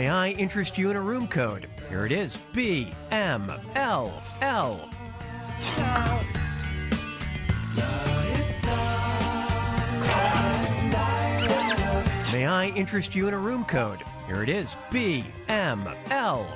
May I interest you in a room code? Here it is, BMLL. May I interest you in a room code? Here it is, BMLL.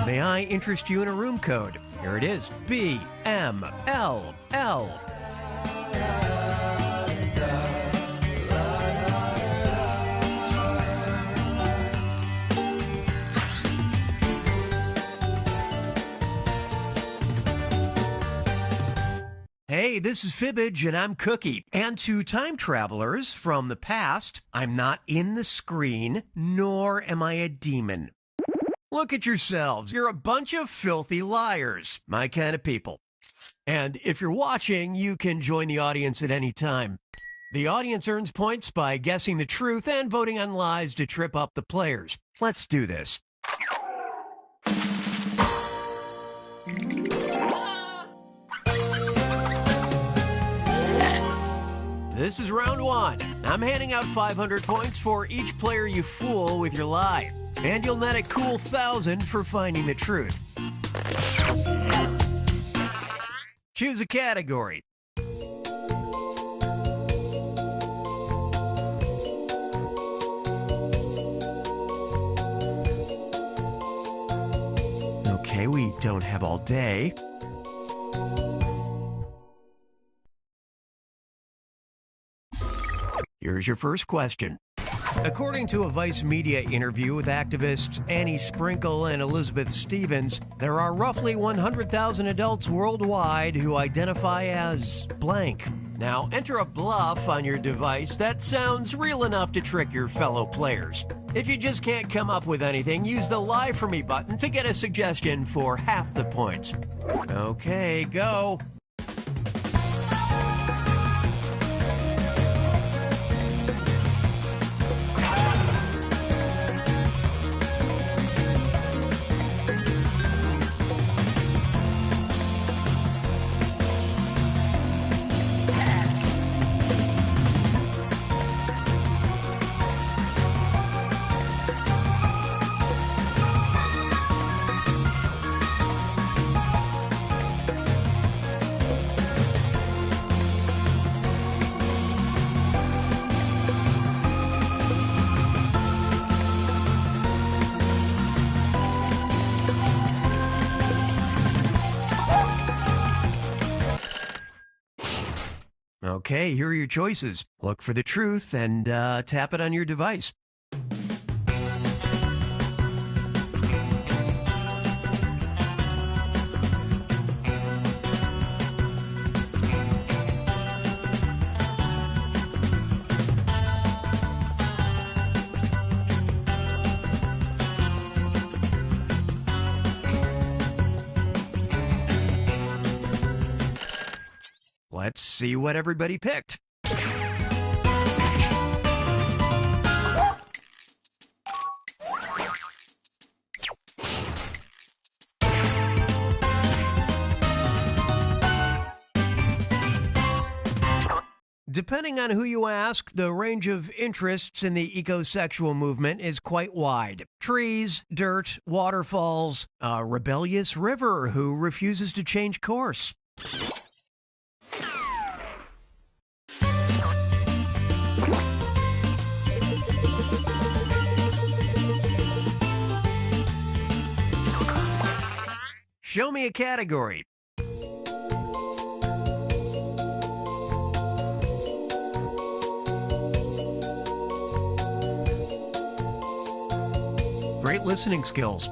May I interest you in a room code? Here it is, BMLL. Hey, this is Fibbage, and I'm Cookie. And to time travelers from the past, I'm not in the screen, nor am I a demon. Look at yourselves. You're a bunch of filthy liars. My kind of people. And if you're watching, you can join the audience at any time. The audience earns points by guessing the truth and voting on lies to trip up the players. Let's do this. This is round one. I'm handing out 500 points for each player you fool with your lie. And you'll net a cool 1,000 for finding the truth. Choose a category. Okay, we don't have all day. Here's your first question. According to a Vice Media interview with activists Annie Sprinkle and Elizabeth Stevens, there are roughly 100,000 adults worldwide who identify as blank. Now, enter a bluff on your device that sounds real enough to trick your fellow players. If you just can't come up with anything, use the Lie For Me button to get a suggestion for half the points. Okay, go. Okay, here are your choices. Look for the truth and tap it on your device. Let's see what everybody picked. Depending on who you ask, the range of interests in the ecosexual movement is quite wide. Trees, dirt, waterfalls, a rebellious river who refuses to change course. Show me a category. Great listening skills.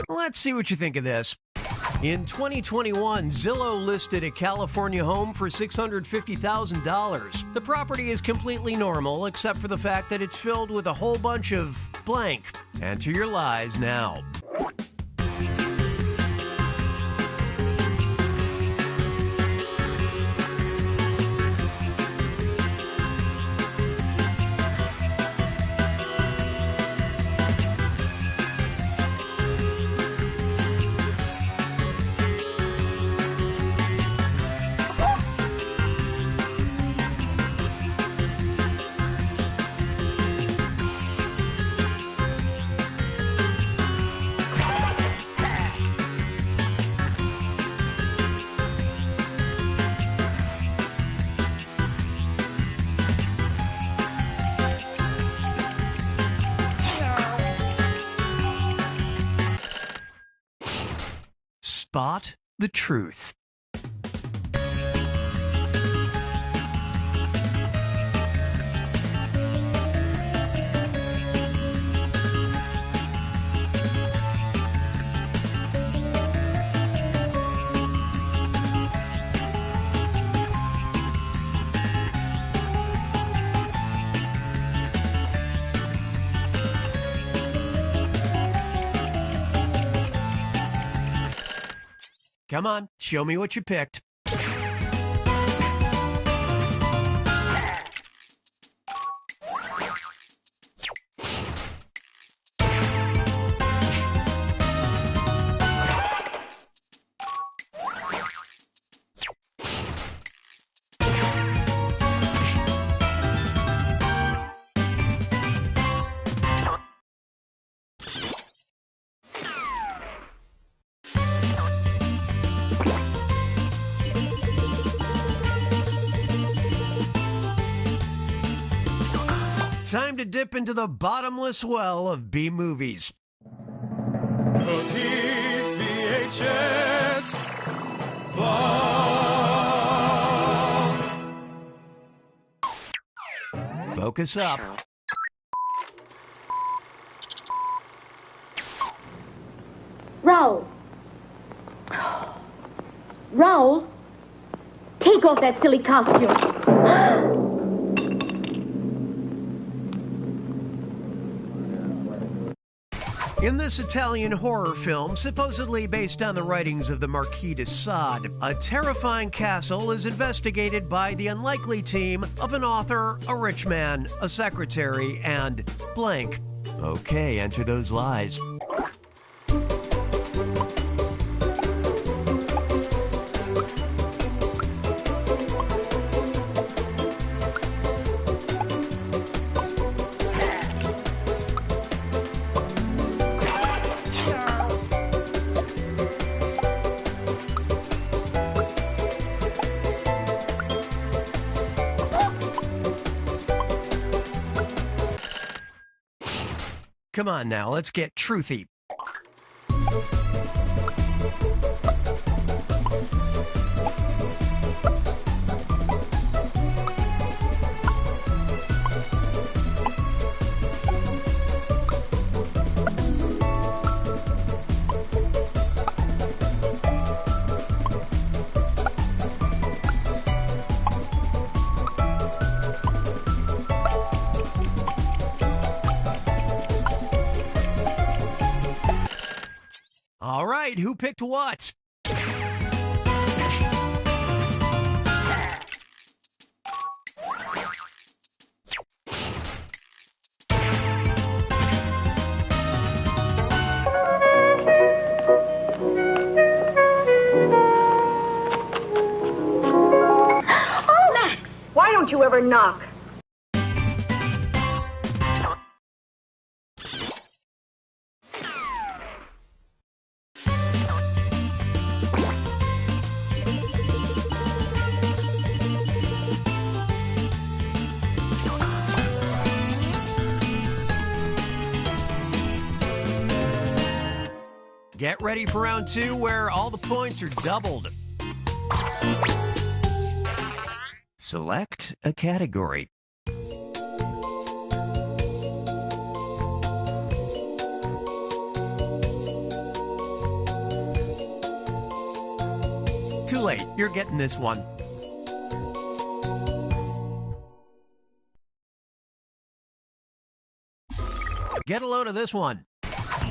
Let's see what you think of this. In 2021, Zillow listed a California home for $650,000. The property is completely normal, except for the fact that it's filled with a whole bunch of blank. Enter your lies now. Spot the truth. Come on, show me what you picked. Time to dip into the bottomless well of B-movies. Cookies VHS Vault. Focus up. Raoul. Raoul, take off that silly costume. In this Italian horror film, supposedly based on the writings of the Marquis de Sade, a terrifying castle is investigated by the unlikely team of an author, a rich man, a secretary, and blank. Okay, enter those lies. Come on now, let's get truthy. All right, who picked what? Oh, Max, why don't you ever knock? Get ready for round two, where all the points are doubled. Select a category. late. You're getting this one. Get a load of this one.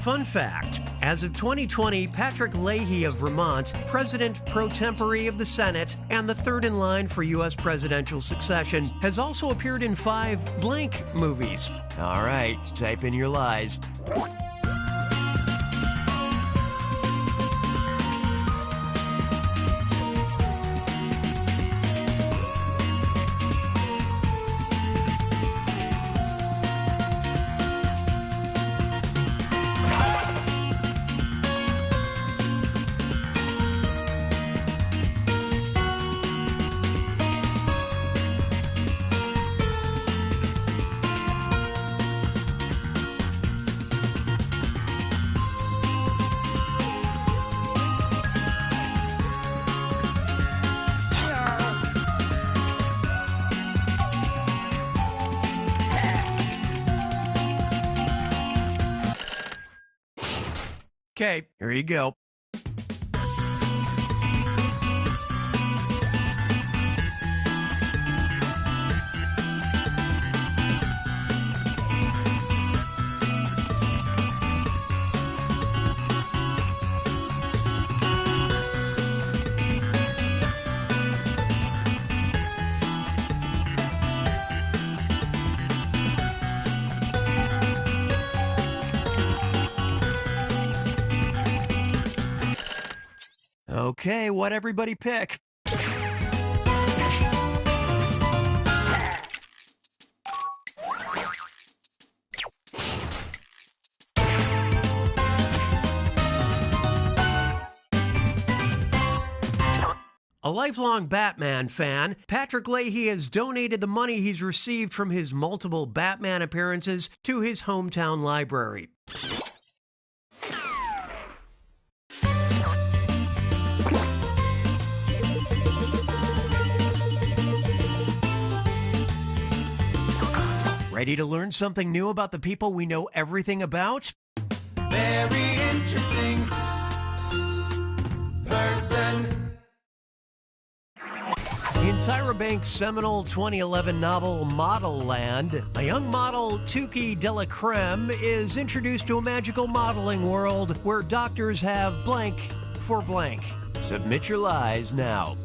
Fun fact, as of 2020, Patrick Leahy of Vermont, President pro tempore of the Senate, and the third in line for U.S. presidential succession, has also appeared in 5 blank movies. All right, type in your lies. Okay, here you go. Okay, what everybody pick? A lifelong Batman fan, Patrick Leahy has donated the money he's received from his multiple Batman appearances to his hometown library. Ready to learn something new about the people we know everything about? Very interesting person. In Tyra Banks' seminal 2011 novel Model Land, a young model, Tuki Delacreme, is introduced to a magical modeling world where doctors have blank for blank. Submit your lies now.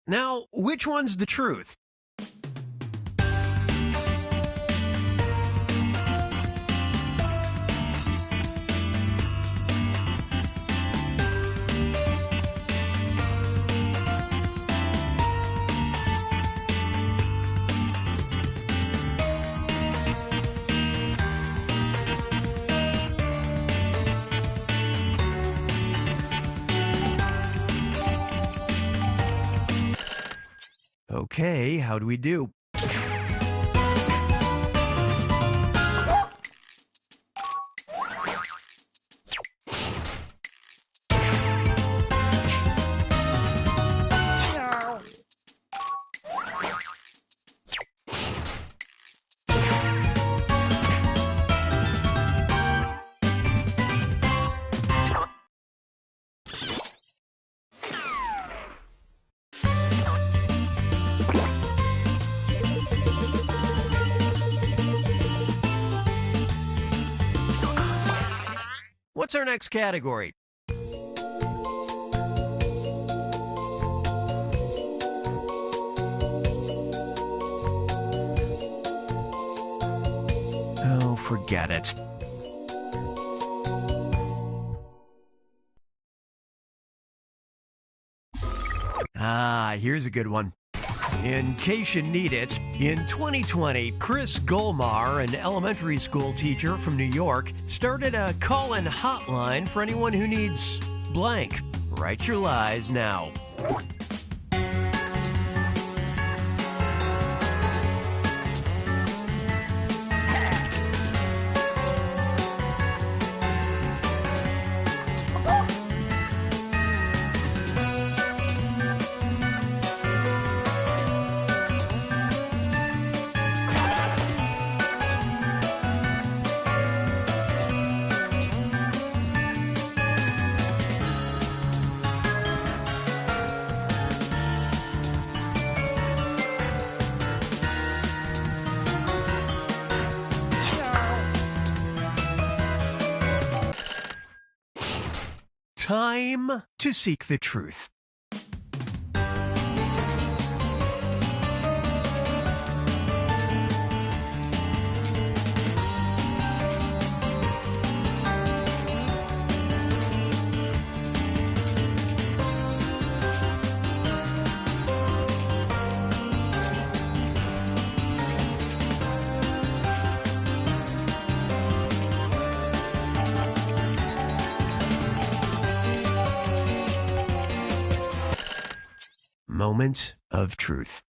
Now, which one's the truth? Okay, how do we do? What's our next category? Oh, forget it. Here's a good one. In case you need it, in 2020, Chris Golmar, an elementary school teacher from New York, started a call-in hotline for anyone who needs blank. Write your lies now. Time to seek the truth. Moment of truth.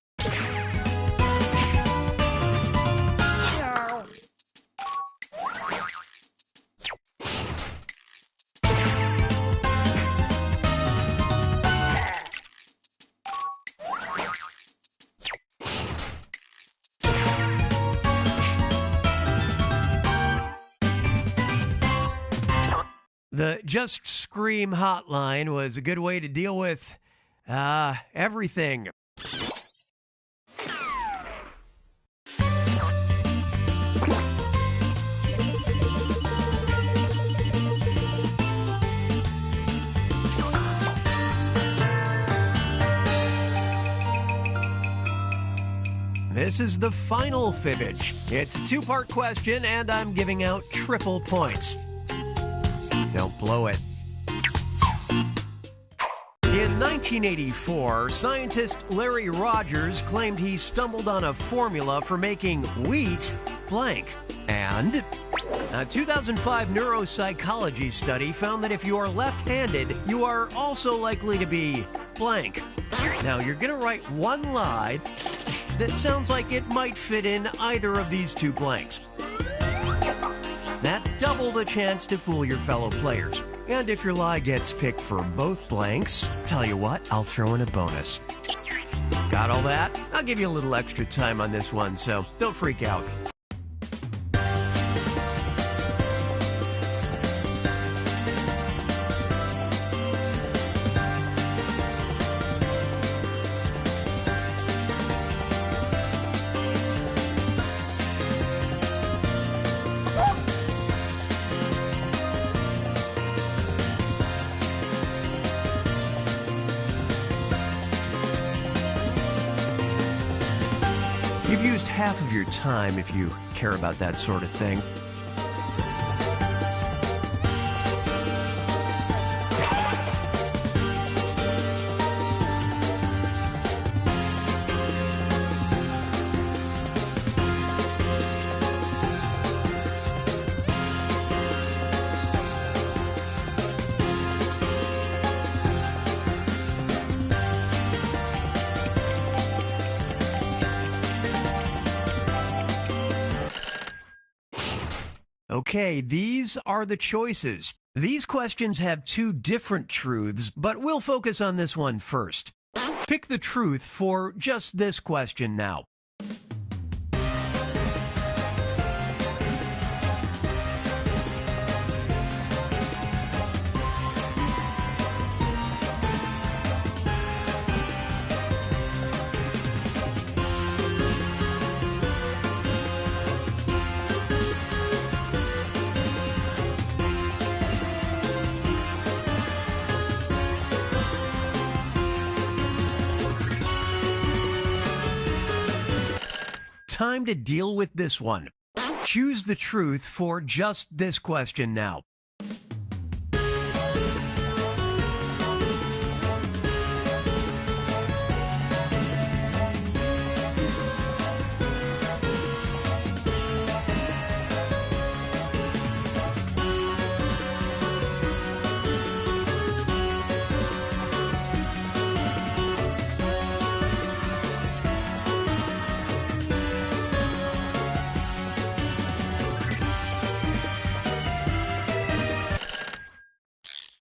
The Just Scream hotline was a good way to deal with everything. This is the final fibbage. It's a two-part question, and I'm giving out triple points. Don't blow it. In 1984, scientist Larry Rogers claimed he stumbled on a formula for making wheat blank. And a 2005 neuropsychology study found that if you are left-handed, you are also likely to be blank. Now, you're going to write one lie that sounds like it might fit in either of these two blanks. That's double the chance to fool your fellow players. And if your lie gets picked for both blanks, tell you what, I'll throw in a bonus. Got all that? I'll give you a little extra time on this one, so don't freak out. You've used half of your time if you care about that sort of thing. Okay, these are the choices. These questions have two different truths, but we'll focus on this one first. Pick the truth for just this question now. Time to deal with this one. Choose the truth for just this question now.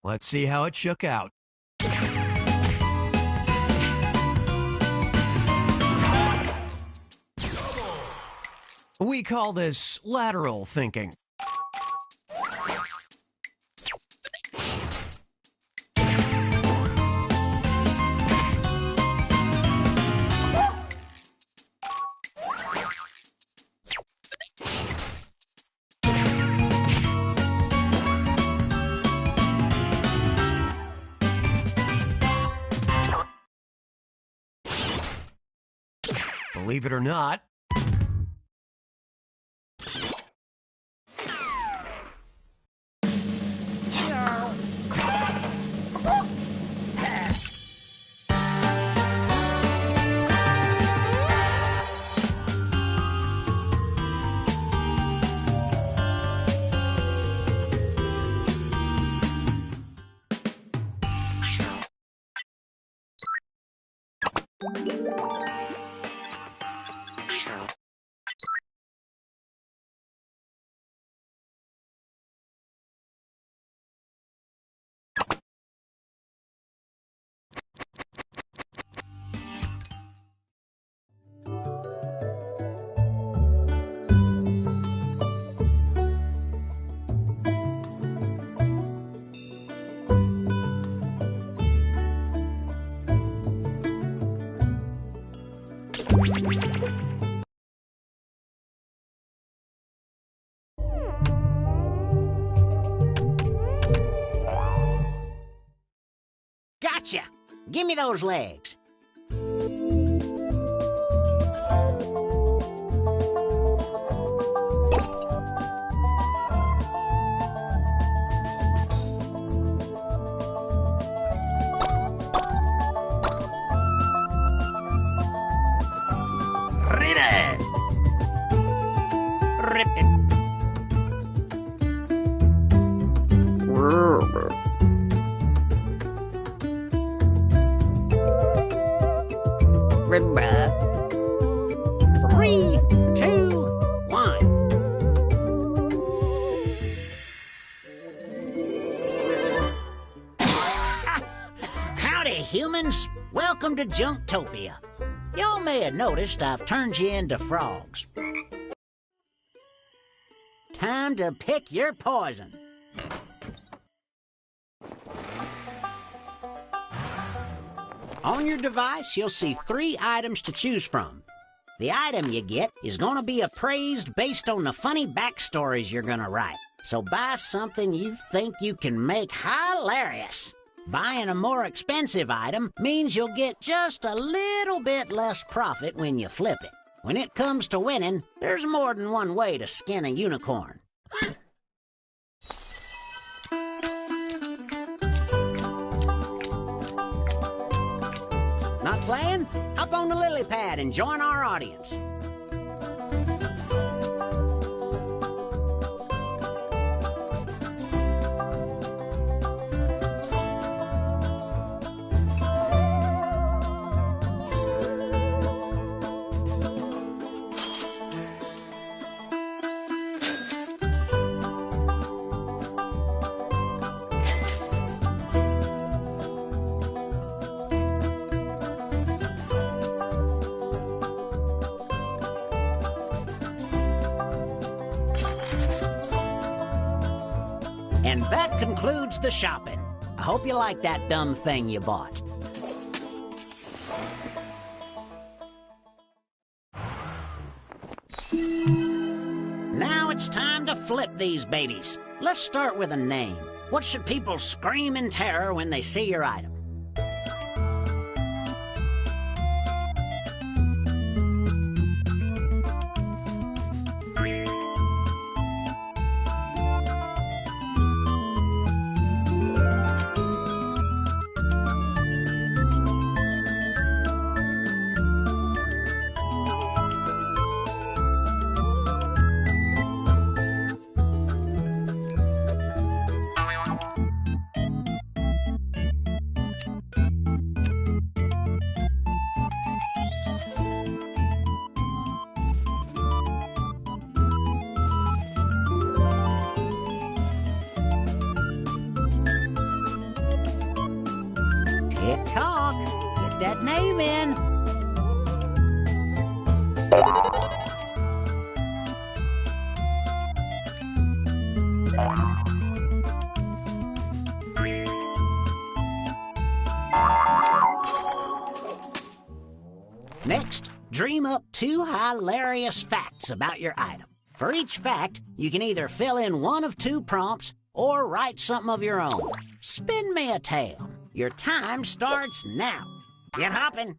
Let's see how it shook out. We call this lateral thinking. Believe it or not, Gotcha! Give me those legs. Three, two, one. Howdy, humans. Welcome to Junktopia. Y'all may have noticed I've turned you into frogs. Time to pick your poison. On your device, you'll see 3 items to choose from. The item you get is going to be appraised based on the funny backstories you're going to write. So buy something you think you can make hilarious. Buying a more expensive item means you'll get just a little bit less profit when you flip it. When it comes to winning, there's more than one way to skin a unicorn. Not playing? Hop on the lily pad and join our audience. And that concludes the shopping. I hope you like that dumb thing you bought. Now it's time to flip these babies. Let's start with a name. What should people scream in terror when they see your item? Write that name in. Next, dream up 2 hilarious facts about your item. For each fact, you can either fill in one of 2 prompts or write something of your own. Spin me a tale. Your time starts now. Get hopping.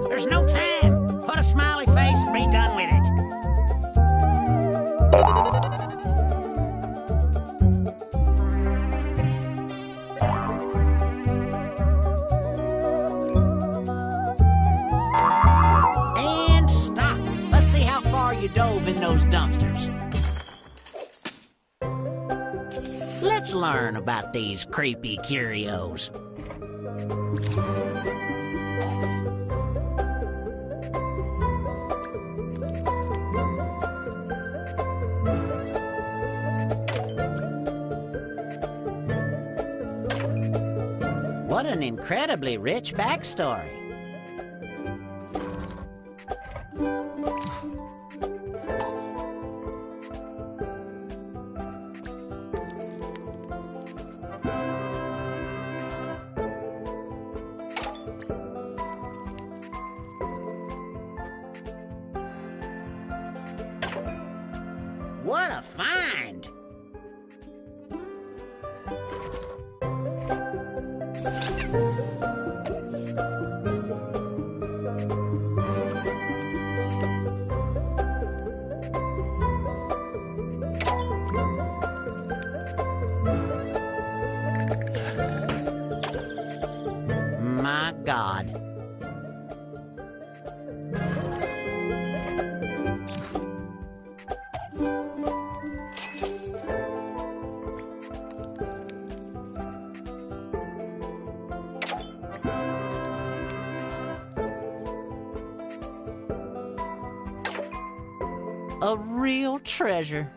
There's no time. Put a smiley face and be done with it. And stop. Let's see how far you dove in those dumpsters. Let's learn about these creepy curios. What an incredibly rich backstory. What a find! My God. A real treasure.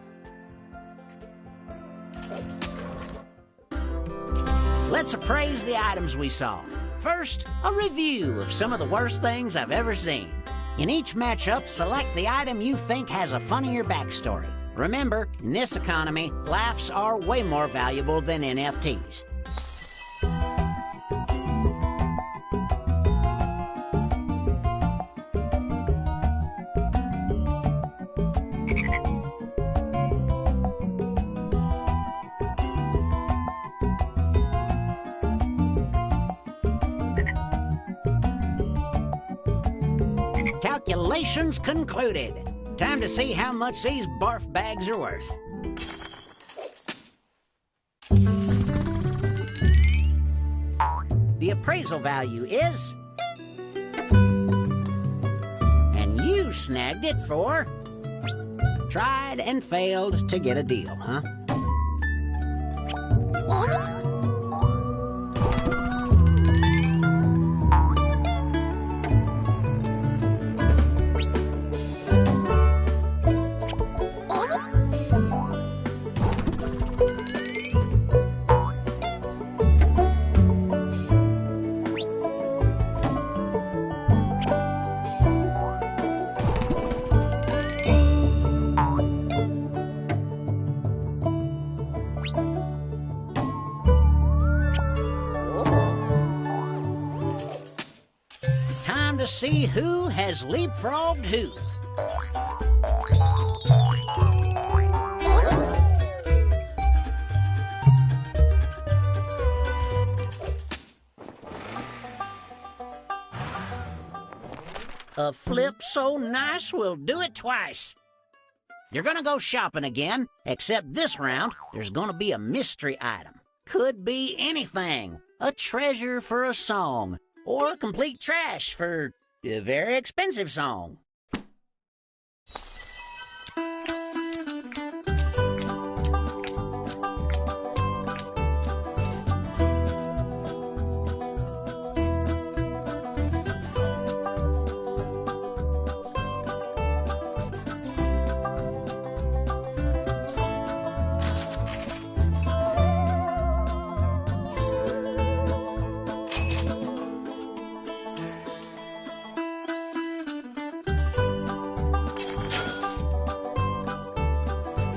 Let's appraise the items we saw. First, a review of some of the worst things I've ever seen. In each matchup, select the item you think has a funnier backstory. Remember, in this economy, laughs are way more valuable than NFTs. Calculations concluded. Time to see how much these barf bags are worth. the appraisal value is. And you snagged it for tried and failed to get a deal, huh? Time to see who has leapfrogged who. A flip so nice we'll do it twice. You're gonna go shopping again, except this round there's gonna be a mystery item. Could be anything. A treasure for a song, or complete trash for a very expensive song.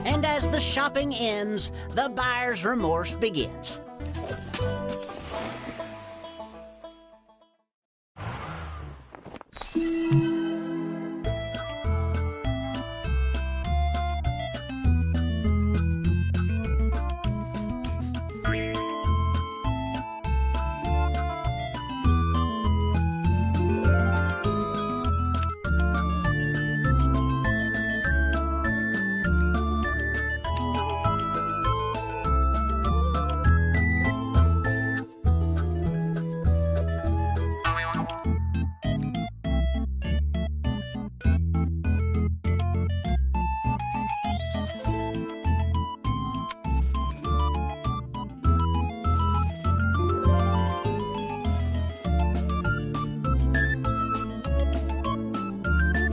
And as the shopping ends, the buyer's remorse begins.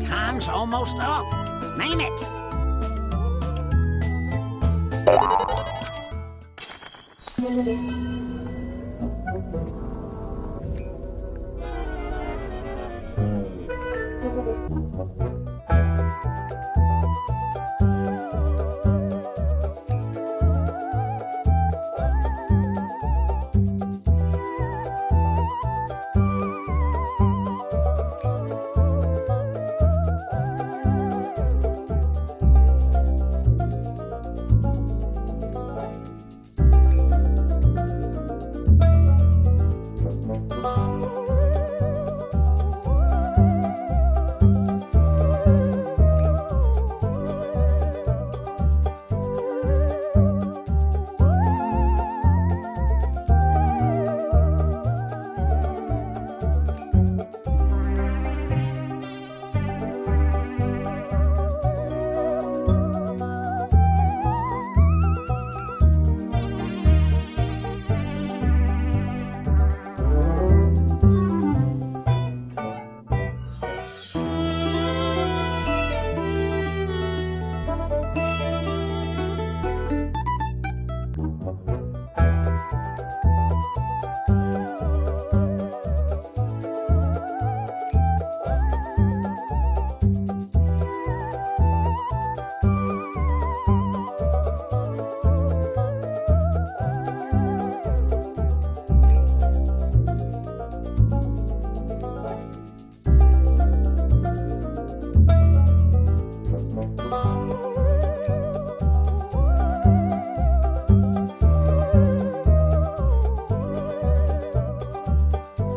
Time's almost up. Name it.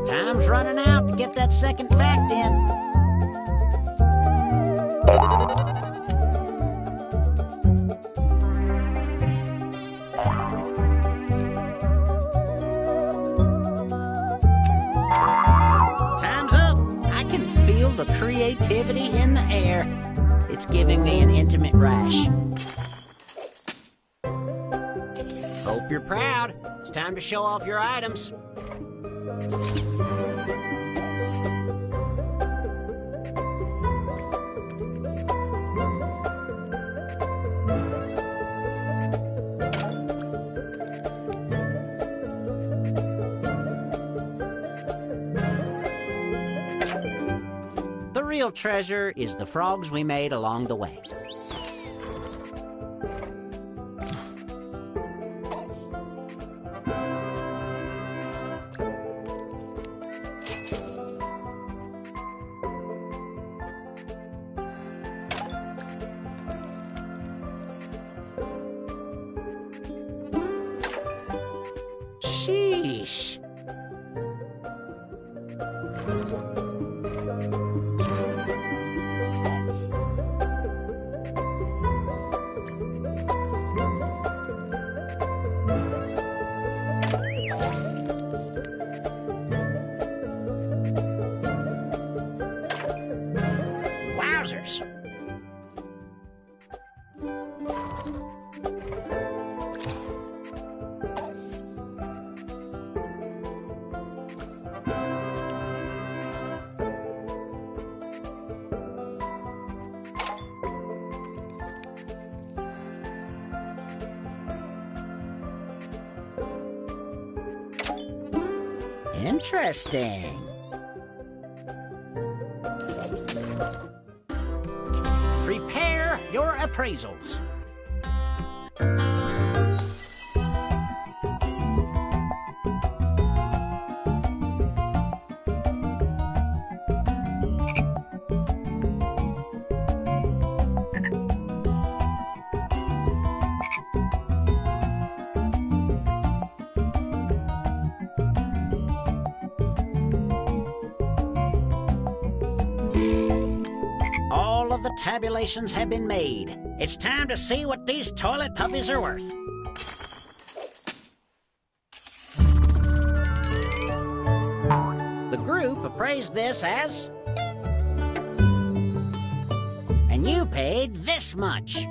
Time's running out to get that second fact in. creativity in the air. It's giving me an intimate rash. Hope you're proud. It's time to show off your items. The real treasure is the frogs we made along the way. Sheesh. Wowzers. Interesting. Prepare your appraisals. All of the tabulations have been made. It's time to see what these toilet puppies are worth. The group appraised this as... And you paid this much.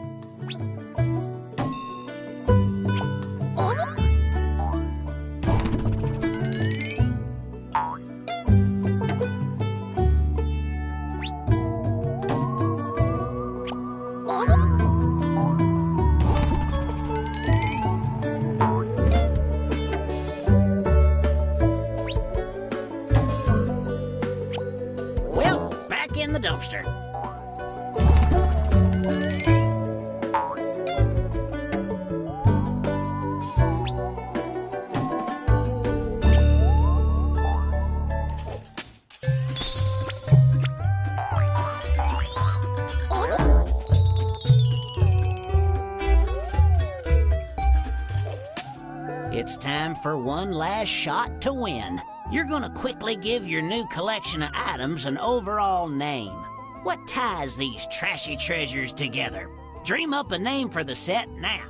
Well, back in the dumpster. It's time for one last shot to win. You're gonna quickly give your new collection of items an overall name. What ties these trashy treasures together? Dream up a name for the set now.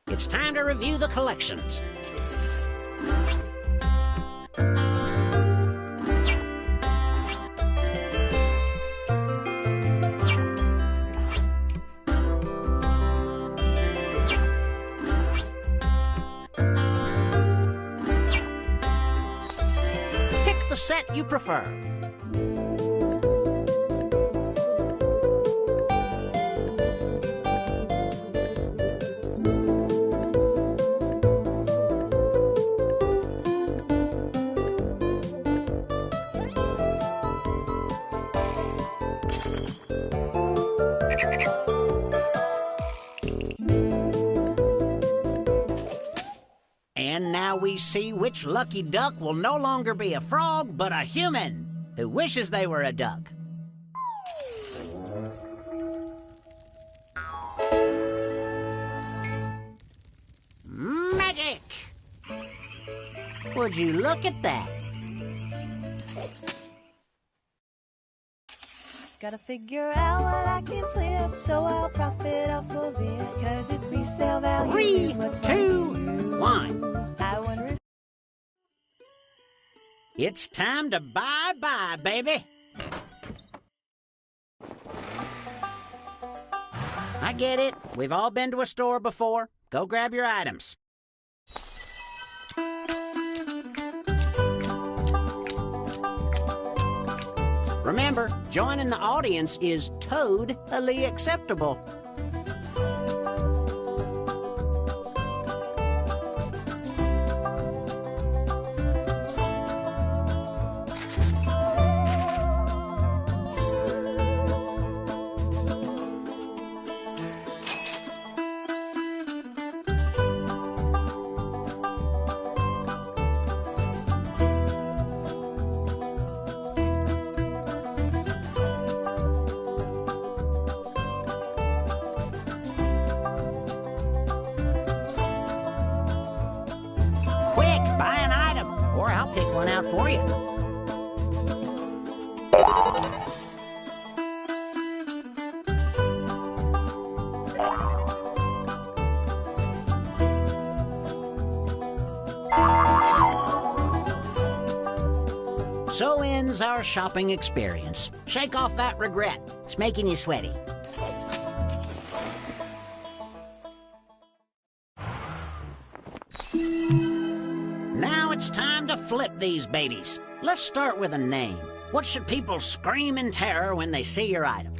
It's time to review the collections. Pick the set you prefer. now we see which lucky duck will no longer be a frog, but a human who wishes they were a duck. Magic! Would you look at that? Gotta figure out what I can flip, so I'll profit off of it, 'cause its resale value 3, is what's 2, 1. I wonder if It's time to bye-bye, baby. I get it. We've all been to a store before. Go grab your items. Remember, joining the audience is totally acceptable. Quick, buy an item, or I'll pick one out for you. So ends our shopping experience. Shake off that regret. It's making you sweaty. Now it's time to flip these babies. Let's start with a name. What should people scream in terror when they see your item?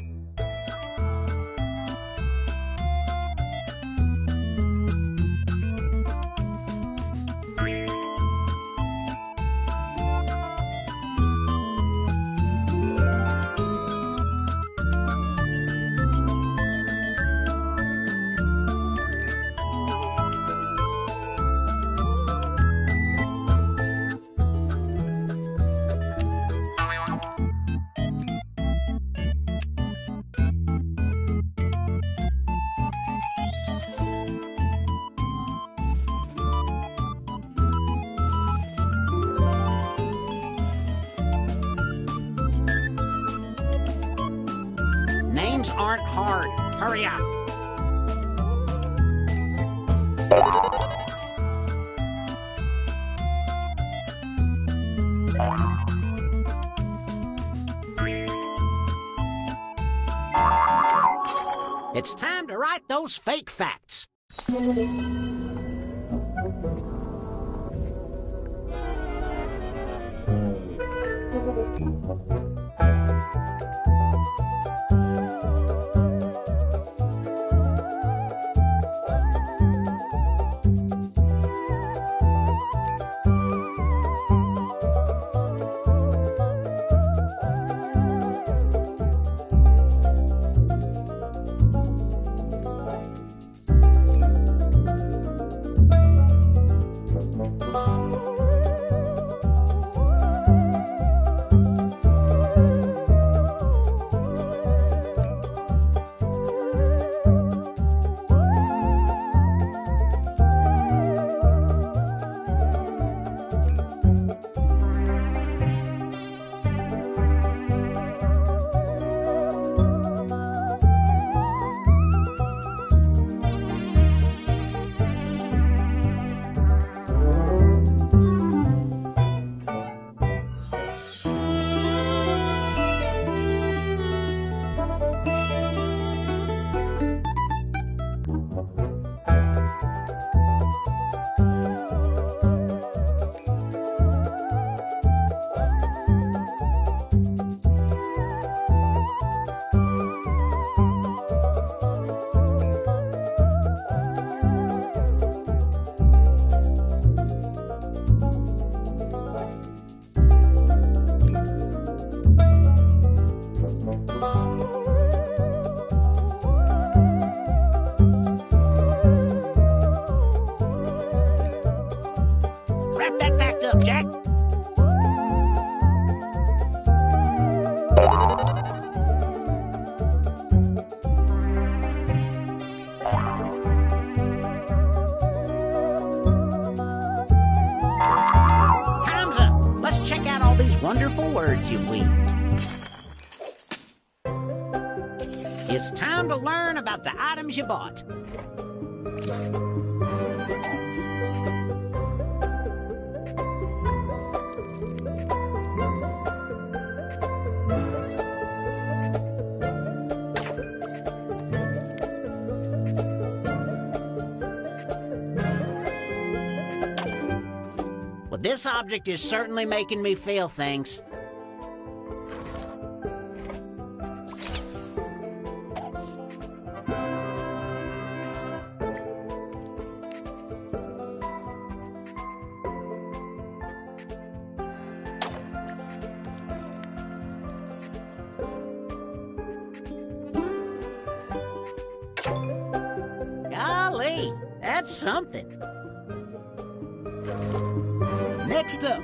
Names aren't hard. Hurry up. It's time to write those fake facts. wonderful words you've weaved. It's time to learn about the items you bought. Well, this object is certainly making me feel things. Golly, that's something. Next up.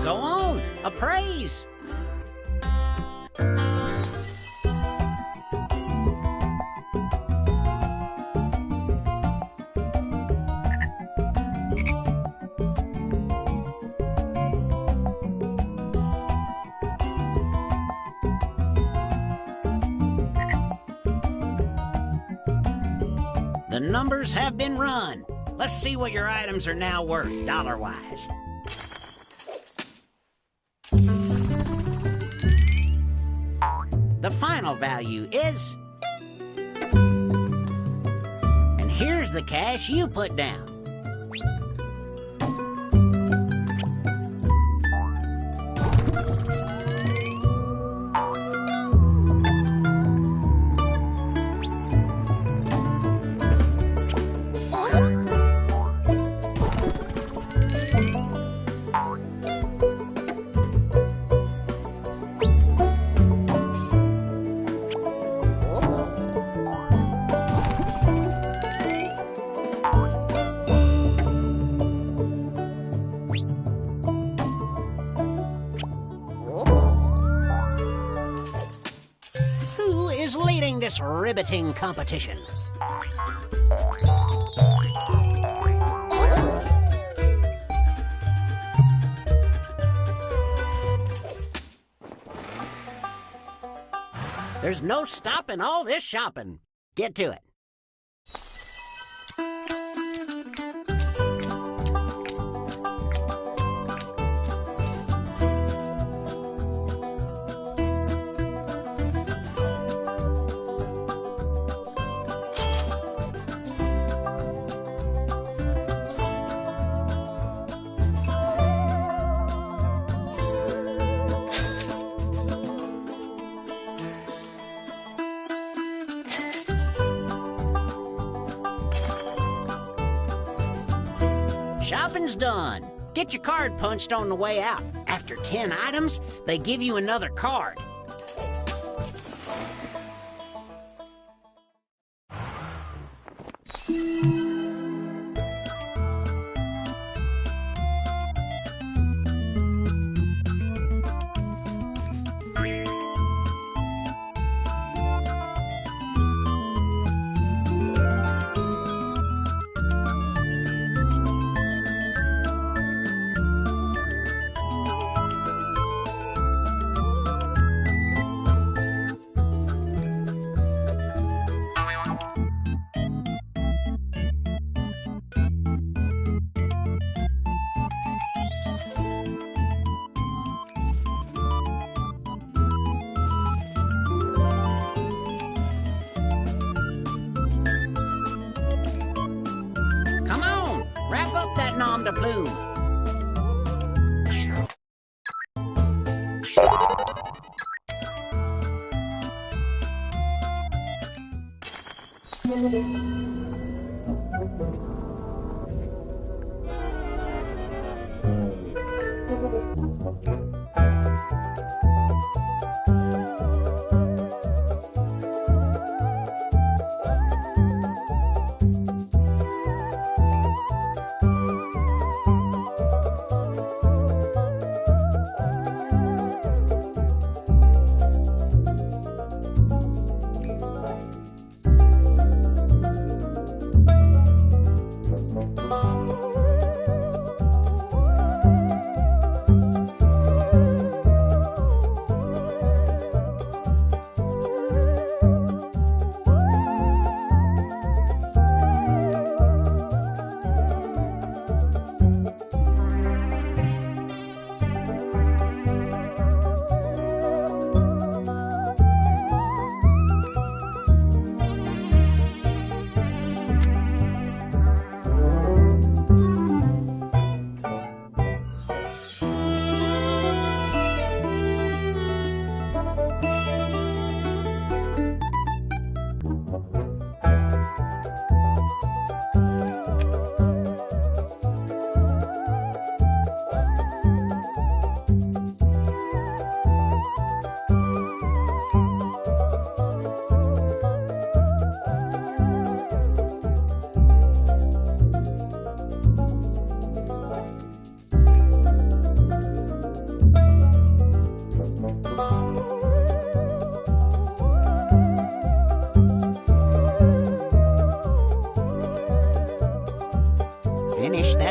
Go on, appraise. The numbers have been run. Let's see what your items are now worth, dollar-wise. The final value is... And here's the cash you put down. Who is leading this riveting competition? There's no stopping all this shopping. Get to it. Shopping's done. Get your card punched on the way out. After 10 items, they give you another card. Come on, wrap up that nom de plume.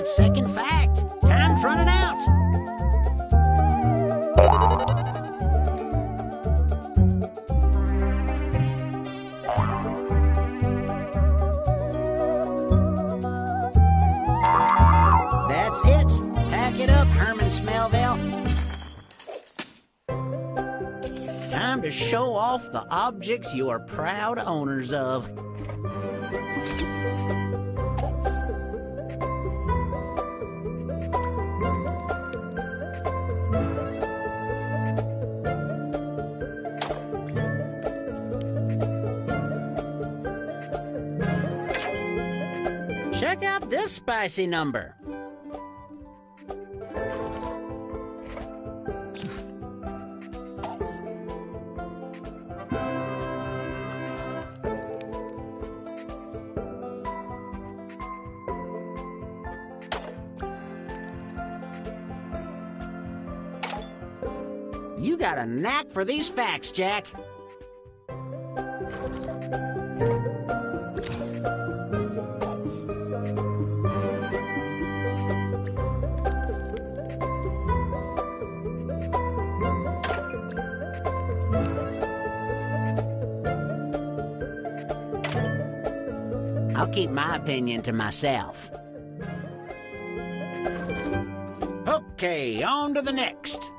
That's second fact. Time's running out. That's it. Pack it up, Herman Smellville. Time to show off the objects you are proud owners of. Check out this spicy number. You got a knack for these facts, Jack. I'll keep my opinion to myself. Okay, on to the next.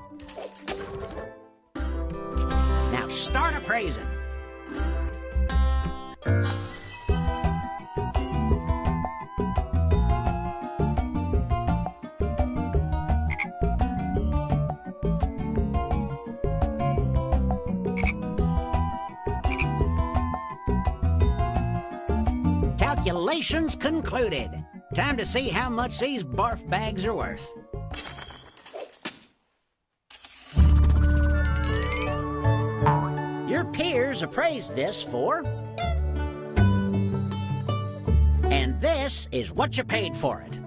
Now start appraising. Calculations concluded. Time to see how much these barf bags are worth. Your peers appraised this for... And this is what you paid for it.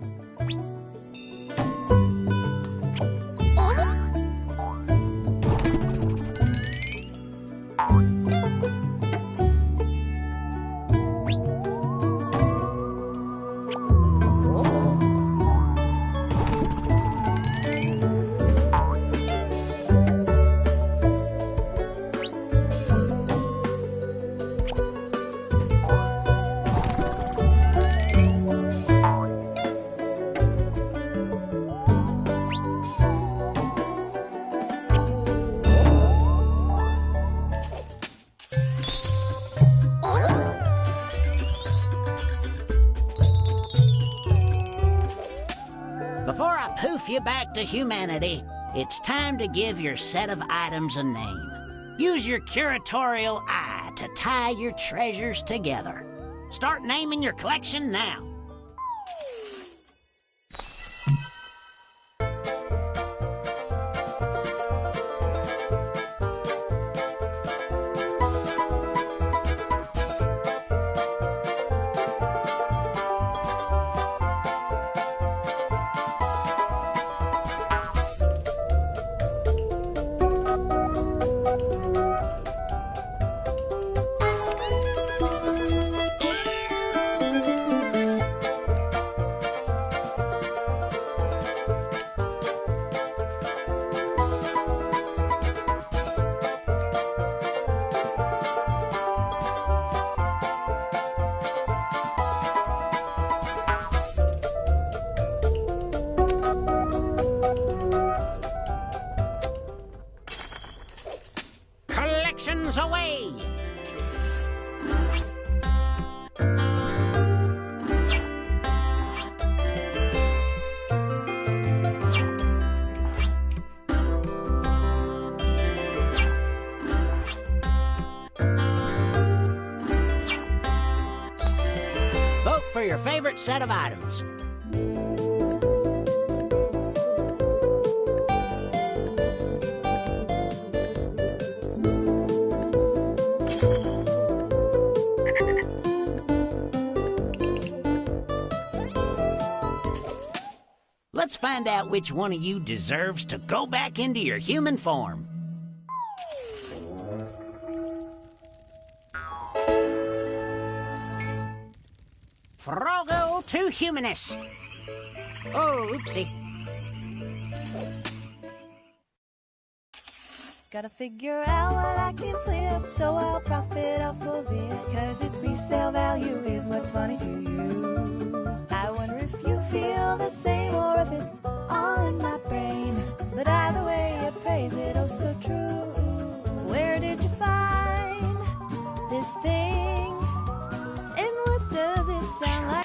Before I poof you back to humanity, it's time to give your set of items a name. Use your curatorial eye to tie your treasures together. Start naming your collection now. Collections away! Vote for your favorite set of items. Let's find out which one of you deserves to go back into your human form. Frogo to Humanus. Oh, oopsie. Gotta figure out what I can flip, so I'll profit off of it. Cause its resale value is what's funny to you. I wonder if you feel the same or if it's all in my brain. But either way, you praise it, oh so true. Where did you find this thing? And what does it sound like?